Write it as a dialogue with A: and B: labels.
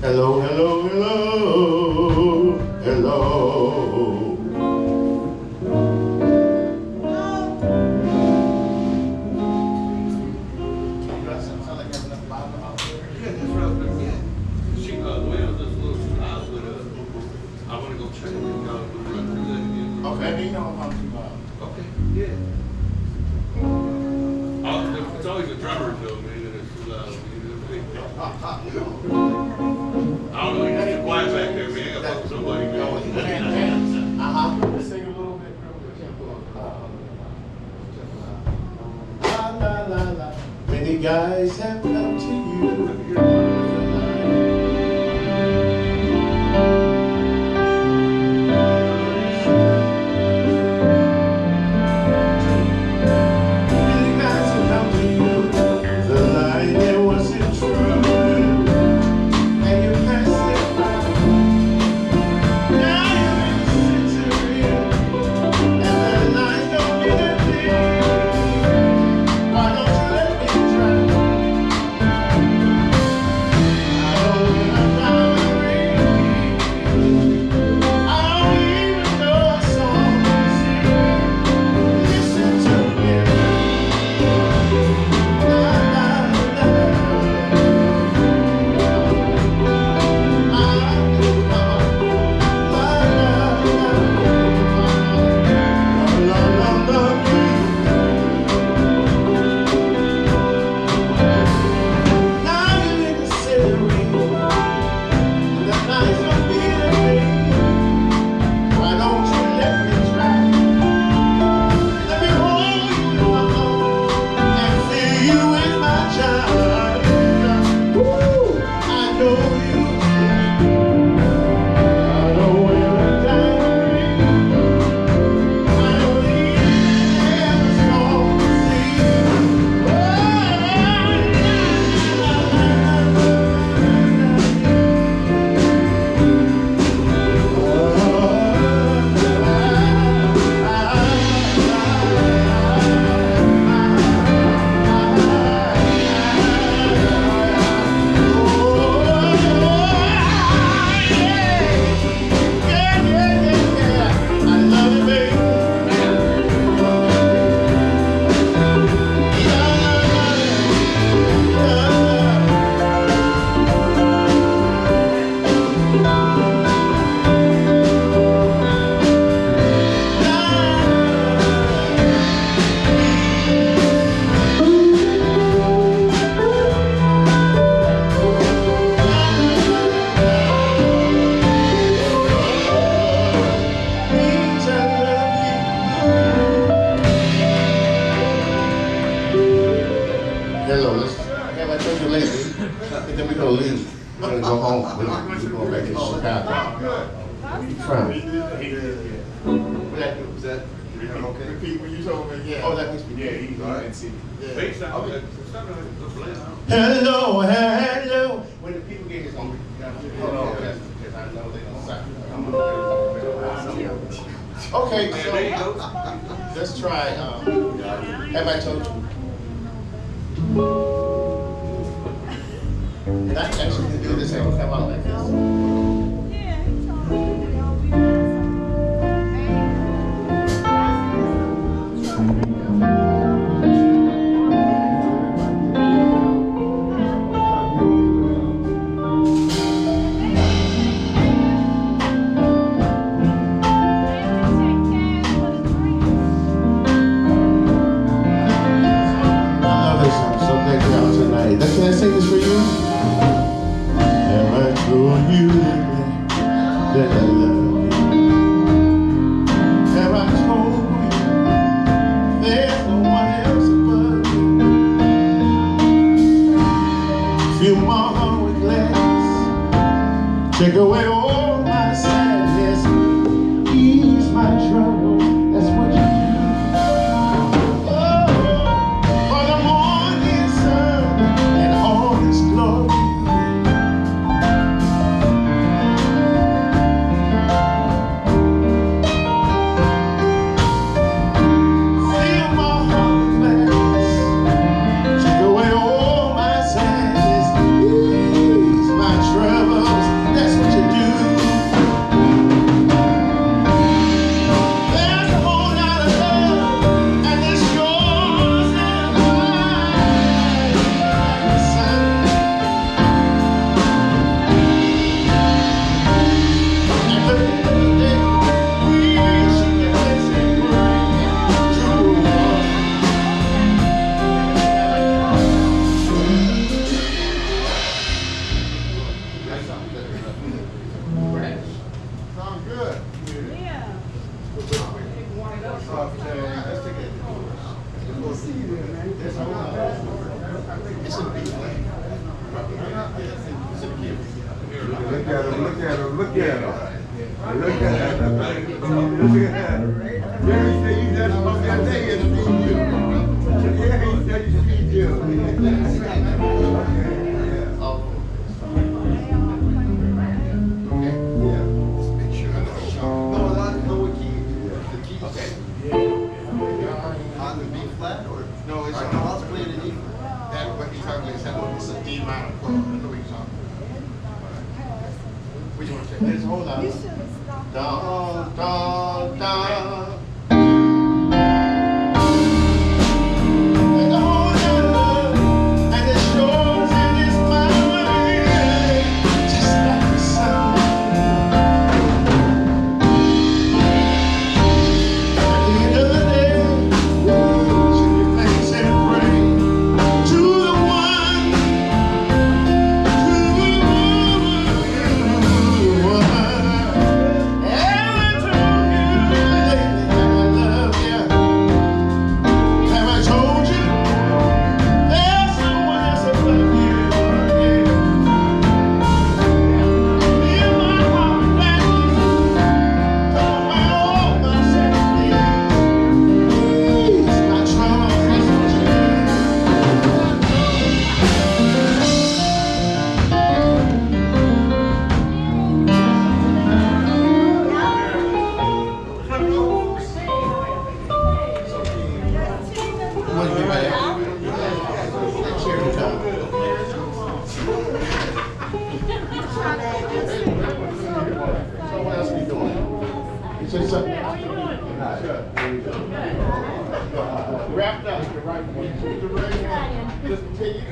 A: Hello, hello, hello, hello.
B: Yeah, that's right. Yeah. She, well, this little house with I want to go check it. We'll run through that again.
A: Okay, you know how to.
B: Okay, yeah. It's always a drummer though, man, and it's too loud. I don't know, you're too quiet back there, man. I got somebody.
A: Sing a little bit. La la la la. Many guys have come to you. Hello, let's have I told you lately, and then we're gonna leave. We're gonna go home. We're going back to Chicago. Where you from? What that do? Is that okay? Repeat what you told me. Yeah. Oh, that makes me. Yeah, he's all right. See. Hello, hello. When the people get his on, hold on, because I know they don't suck. Okay, so let's try. Have I told you? That actually can do this and come out like this. Can I sing this for you? Am I told you that I love you? Have I told you there's no one else above you? Fill my heart with gladness, take away all my sadness, ease my trouble. That's what you do. Trouble.
C: Look at him, look at him, look at him. Look at him. Look at him. Jerry said you just supposed to say you see you. Yeah, he said you see you.
A: No, it's a house playing in E flat. That's what he's talking about. It's a D minor chord. I know what he's talking about. Which one? Let's hold on. Dun, dun, dun. There's a whole lot of love, and it shows in this mind, just like the sun. At the end of the day, should we thanks and pray to the one, wrapped up. Just take it.